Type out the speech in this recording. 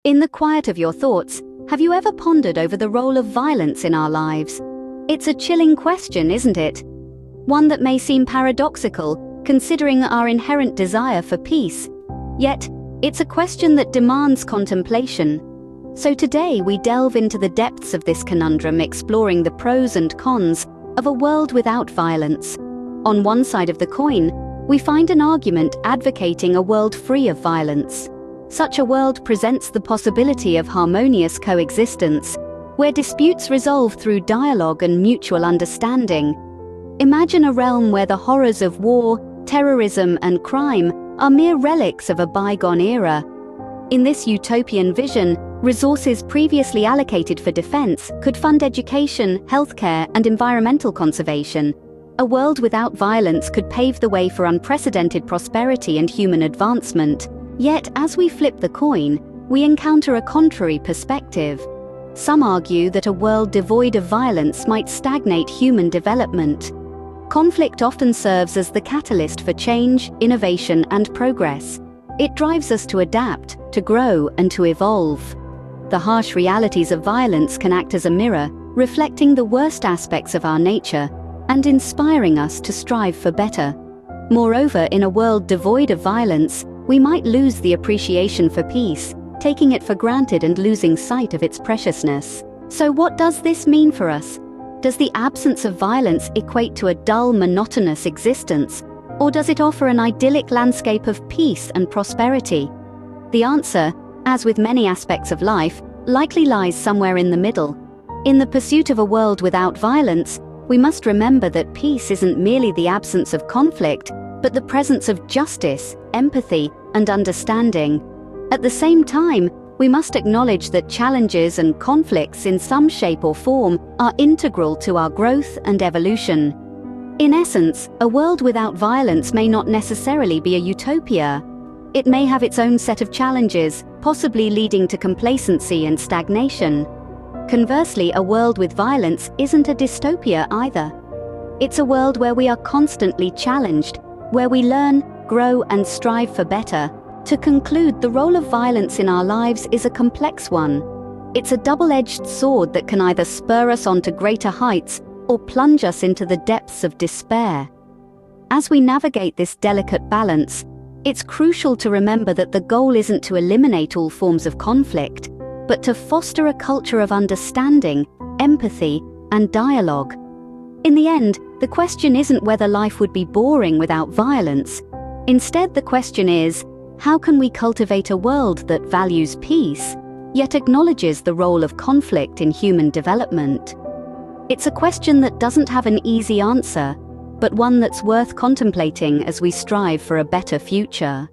In the quiet of your thoughts, have you ever pondered over the role of violence in our lives? It's a chilling question, isn't it? One that may seem paradoxical, considering our inherent desire for peace. Yet, it's a question that demands contemplation. So today we delve into the depths of this conundrum, exploring the pros and cons of a world without violence. On one side of the coin, we find an argument advocating a world free of violence. Such a world presents the possibility of harmonious coexistence, where disputes resolve through dialogue and mutual understanding. Imagine a realm where the horrors of war, terrorism, and crime are mere relics of a bygone era. In this utopian vision, resources previously allocated for defense could fund education, healthcare, and environmental conservation. A world without violence could pave the way for unprecedented prosperity and human advancement. Yet, as we flip the coin, we encounter a contrary perspective. Some argue that a world devoid of violence might stagnate human development. Conflict often serves as the catalyst for change, innovation, and progress. It drives us to adapt, to grow, and to evolve. The harsh realities of violence can act as a mirror, reflecting the worst aspects of our nature and inspiring us to strive for better. Moreover, in a world devoid of violence, we might lose the appreciation for peace, taking it for granted and losing sight of its preciousness. So what does this mean for us? Does the absence of violence equate to a dull, monotonous existence? Or does it offer an idyllic landscape of peace and prosperity? The answer, as with many aspects of life, likely lies somewhere in the middle. In the pursuit of a world without violence, we must remember that peace isn't merely the absence of conflict, but the presence of justice, empathy, and understanding. At the same time, we must acknowledge that challenges and conflicts in some shape or form are integral to our growth and evolution. In essence, a world without violence may not necessarily be a utopia. It may have its own set of challenges, possibly leading to complacency and stagnation. Conversely, a world with violence isn't a dystopia either. It's a world where we are constantly challenged, where we learn, grow, and strive for better. To conclude, the role of violence in our lives is a complex one. It's a double-edged sword that can either spur us on to greater heights or plunge us into the depths of despair. As we navigate this delicate balance, it's crucial to remember that the goal isn't to eliminate all forms of conflict, but to foster a culture of understanding, empathy, and dialogue. In the end, the question isn't whether life would be boring without violence. Instead, the question is, how can we cultivate a world that values peace, yet acknowledges the role of conflict in human development? It's a question that doesn't have an easy answer, but one that's worth contemplating as we strive for a better future.